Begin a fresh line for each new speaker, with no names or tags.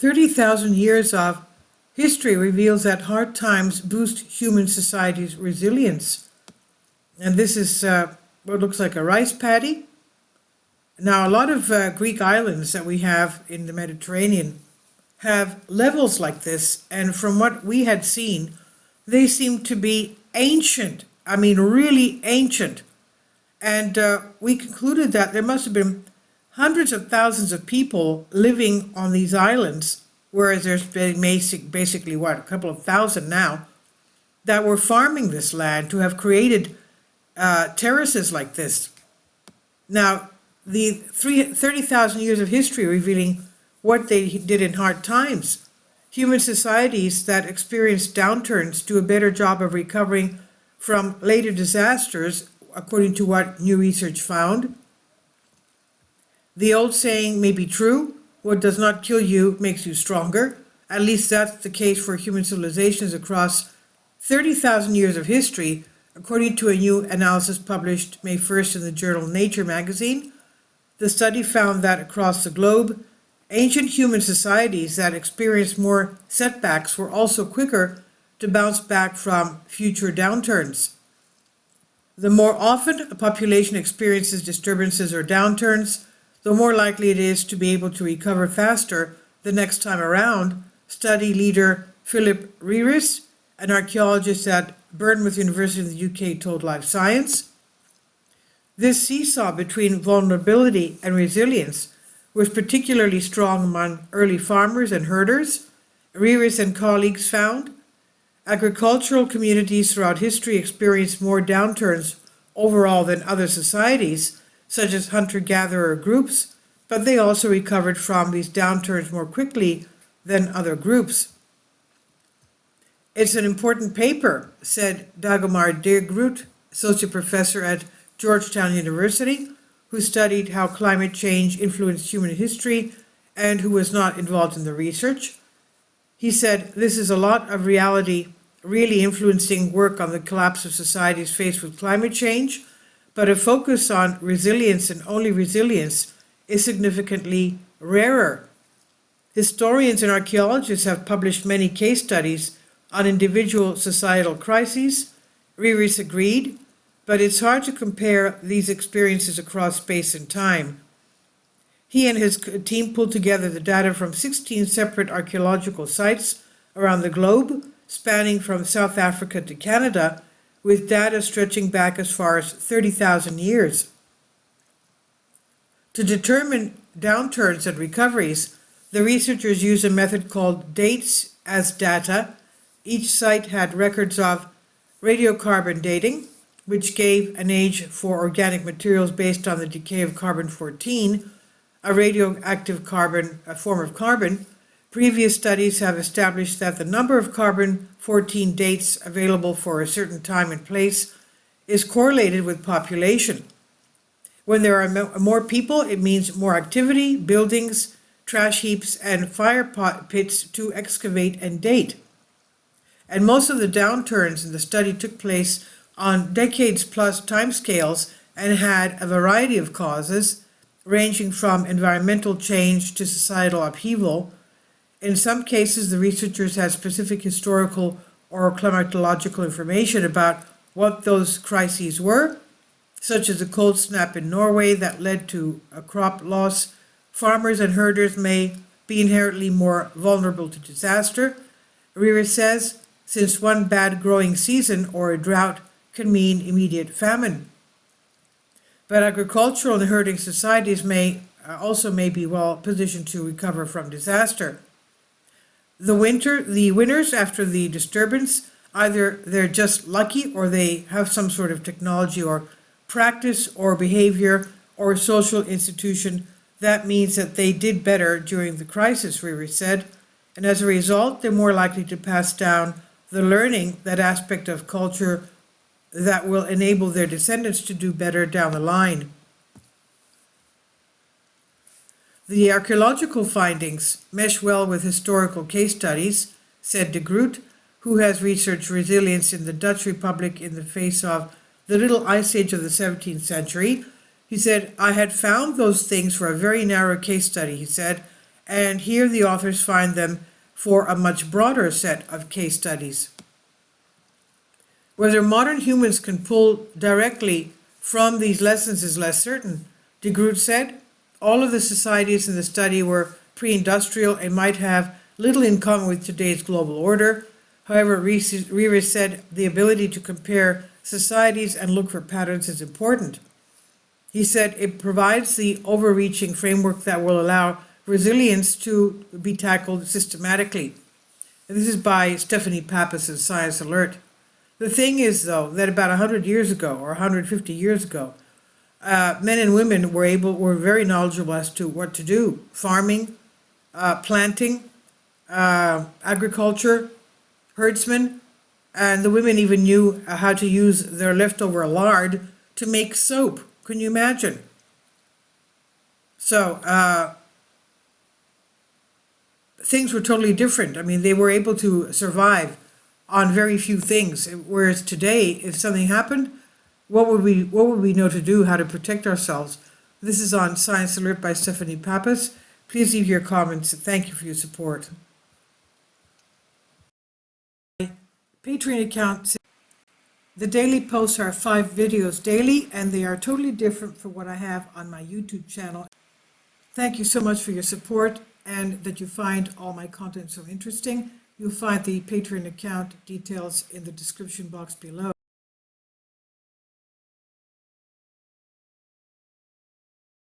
30,000 years of history reveals that hard times boost human society's resilience. And this is what looks like a rice paddy. Now, a lot of Greek islands that we have in the Mediterranean have levels like this, and from what we had seen, they seem to be ancient. I mean, really ancient. And we concluded that there must have been hundreds of thousands of people living on these islands, whereas there's been basically, what, a couple of thousand now, that were farming this land to have created terraces like this. Now, the 30,000 years of history revealing what they did in hard times. Human societies that experience downturns do a better job of recovering from later disasters, according to what new research found. The old saying may be true, what does not kill you makes you stronger. At least that's the case for human civilizations across 30,000 years of history, according to a new analysis published May 1st in the journal Nature magazine. The study found that across the globe, ancient human societies that experienced more setbacks were also quicker to bounce back from future downturns. The more often a population experiences disturbances or downturns, the more likely it is to be able to recover faster the next time around, study leader Philip Reeves, an archaeologist at Bournemouth University in the UK, told Life Science. This seesaw between vulnerability and resilience was particularly strong among early farmers and herders. Reeves and colleagues found agricultural communities throughout history experienced more downturns overall than other societies, such as hunter-gatherer groups, but they also recovered from these downturns more quickly than other groups. It's an important paper, said Dagomar de Groot, associate professor at Georgetown University, who studied how climate change influenced human history and who was not involved in the research. He said, this is a lot of reality really influencing work on the collapse of societies faced with climate change, but a focus on resilience and only resilience is significantly rarer. Historians and archaeologists have published many case studies on individual societal crises. Reeves agreed, but it's hard to compare these experiences across space and time. He and his team pulled together the data from 16 separate archaeological sites around the globe, spanning from South Africa to Canada, with data stretching back as far as 30,000 years. To determine downturns and recoveries, the researchers used a method called dates as data. Each site had records of radiocarbon dating, which gave an age for organic materials based on the decay of carbon-14, a radioactive carbon, a form of carbon. Previous studies have established that the number of carbon-14 dates available for a certain time and place is correlated with population. When there are more people, it means more activity, buildings, trash heaps, and fire pits to excavate and date. And most of the downturns in the study took place on decades-plus timescales and had a variety of causes, ranging from environmental change to societal upheaval. In some cases, the researchers had specific historical or climatological information about what those crises were, such as a cold snap in Norway that led to a crop loss. Farmers and herders may be inherently more vulnerable to disaster. Reeves says, since one bad growing season or a drought can mean immediate famine. But agricultural and herding societies may be well positioned to recover from disaster. The winners after the disturbance, either they're just lucky or they have some sort of technology or practice or behavior or social institution that means that they did better during the crisis, Reeves said, and as a result, they're more likely to pass down the learning, that aspect of culture that will enable their descendants to do better down the line. The archaeological findings mesh well with historical case studies, said de Groot, who has researched resilience in the Dutch Republic in the face of the Little Ice Age of the 17th century. He said, I had found those things for a very narrow case study, he said, And here the authors find them for a much broader set of case studies. Whether modern humans can pull directly from these lessons is less certain. De Groot said, all of the societies in the study were pre-industrial and might have little in common with today's global order. However, Reavis said the ability to compare societies and look for patterns is important. He said it provides the overreaching framework that will allow resilience to be tackled systematically. And this is by Stephanie Pappas of Science Alert. The thing is, though, that about 100 years ago or 150 years ago, men and women were very knowledgeable as to what to do: farming, planting, agriculture, herdsmen, and the women even knew how to use their leftover lard to make soap. Can you imagine? So things were totally different. I mean, they were able to survive on very few things, whereas today, if something happened, what would we know to do, how to protect ourselves? This is on Science Alert by Stephanie Pappas. Please leave your comments. Thank you for your support. Patreon account. The daily posts are 5 videos daily, and they are totally different from what I have on my YouTube channel. Thank you so much for your support and that you find all my content so interesting. You'll find the Patreon account details in the description box below.